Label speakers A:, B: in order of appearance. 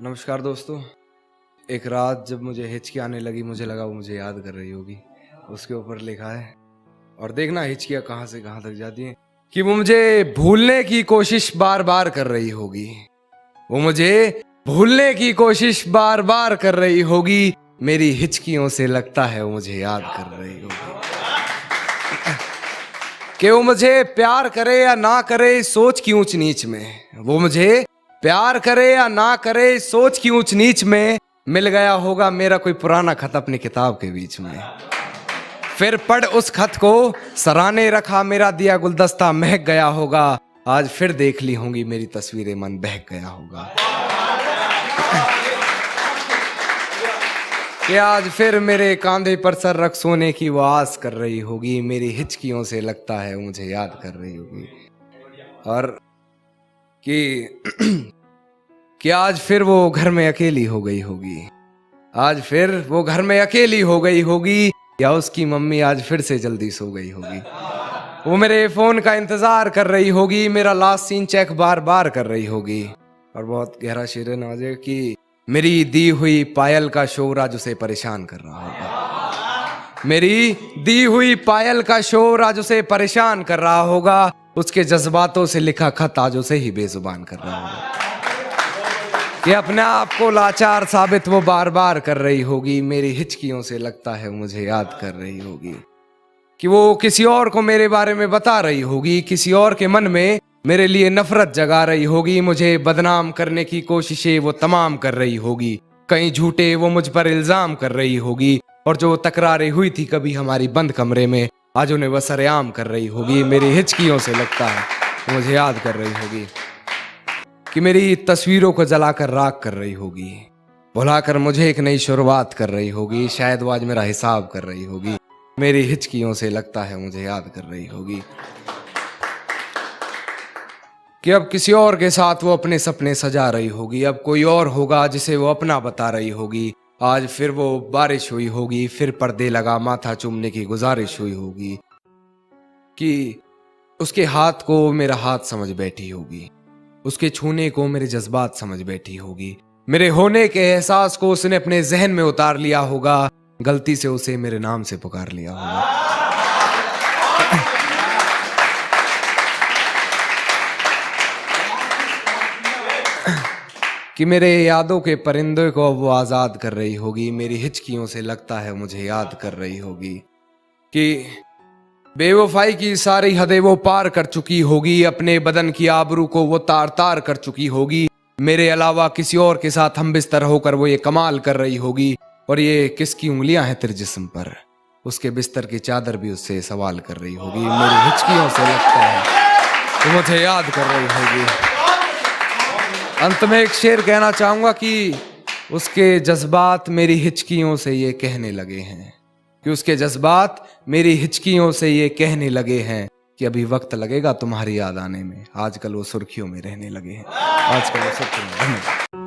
A: नमस्कार दोस्तों। एक रात जब मुझे हिचकी आने लगी, मुझे लगा वो मुझे याद कर रही होगी। उसके ऊपर लिखा है, और देखना हिचकियां कहाँ से कहाँ तक जाती हैं, कि वो मुझे भूलने की कोशिश बार बार कर रही होगी। वो मुझे भूलने की कोशिश बार बार कर रही होगी। मेरी हिचकियों से लगता है वो मुझे याद कर रही होगी। कि वो मुझे प्यार करे या ना करे सोच की ऊंच नीच में, वो मुझे प्यार करे या ना करे सोच की ऊंच नीच में, मिल गया होगा मेरा कोई पुराना खत अपनी किताब के बीच में। फिर पढ़ उस खत को सराहने रखा मेरा दिया गुलदस्ता महक गया होगा। आज फिर देख ली होंगी मेरी तस्वीरें, मन बहक गया होगा। कि आज फिर मेरे कांधे पर सर रख सोने की वो आस कर रही होगी। मेरी हिचकियों से लगता है मुझे याद कर रही होगी। और कि आज फिर वो घर में अकेली हो गई होगी। आज फिर वो घर में अकेली हो गई होगी, या उसकी मम्मी आज फिर से जल्दी सो गई होगी। वो मेरे फोन का इंतजार कर रही होगी, मेरा लास्ट सीन चेक बार बार कर रही होगी। और बहुत गहरा शेर है नवाजे कि मेरी दी हुई पायल का शोर आज उसे परेशान कर रहा होगा। मेरी दी हुई पायल का शोर आज उसे परेशान कर रहा होगा। उसके जज्बातों से लिखा खत आज उसे ही बेजुबान कर रहा होगा। कि अपने आप को लाचार साबित वो बार बार कर रही होगी। मेरी हिचकियों से लगता है मुझे याद कर रही होगी। कि वो किसी और को मेरे बारे में बता रही होगी, किसी और के मन में मेरे लिए नफरत जगा रही होगी। मुझे बदनाम करने की कोशिशें वो तमाम कर रही होगी। कहीं झूठे वो मुझ पर इल्जाम कर रही होगी। और जो तकरारें हुई थी कभी हमारी बंद कमरे में, आज उन्हें वह सरेआम कर रही होगी। मेरी हिचकियों से लगता है मुझे याद कर रही होगी। कि मेरी तस्वीरों को जलाकर राख कर रही होगी, भुलाकर मुझे एक नई शुरुआत कर रही होगी। शायद वो आज मेरा हिसाब कर रही होगी। मेरी हिचकियों से लगता है मुझे याद कर रही होगी। कि अब किसी और के साथ वो अपने सपने सजा रही होगी। अब कोई और होगा जिसे वो अपना बता रही होगी। आज फिर वो बारिश हुई होगी, फिर पर्दे लगा माथा चूमने की गुजारिश हुई होगी। कि उसके हाथ को मेरा हाथ समझ बैठी होगी, उसके छूने को मेरे जज्बात समझ बैठी होगी। मेरे होने के एहसास को उसने अपने जहन में उतार लिया होगा। गलती से उसे मेरे नाम से पुकार लिया होगा। कि मेरे यादों के परिंदे को अब वो आजाद कर रही होगी। मेरी हिचकियों से लगता है मुझे याद कर रही होगी। कि बेवफाई की सारी हदें वो पार कर चुकी होगी। अपने बदन की आबरू को वो तार तार कर चुकी होगी। मेरे अलावा किसी और के साथ हम बिस्तर होकर वो ये कमाल कर रही होगी। और ये किसकी उंगलियां हैं तेरे जिस्म पर, उसके बिस्तर की चादर भी उससे सवाल कर रही होगी। मेरी हिचकियों से लगता है वो मुझे याद कर रही होगी। अंत में एक शेर कहना चाहूंगा कि उसके जज्बात मेरी हिचकियों से ये कहने लगे हैं, कि उसके जज्बात मेरी हिचकियों से ये कहने लगे हैं कि अभी वक्त लगेगा तुम्हारी याद आने में। आजकल वो सुर्खियों में रहने लगे हैं। आजकल वो सुर्खियों में रहने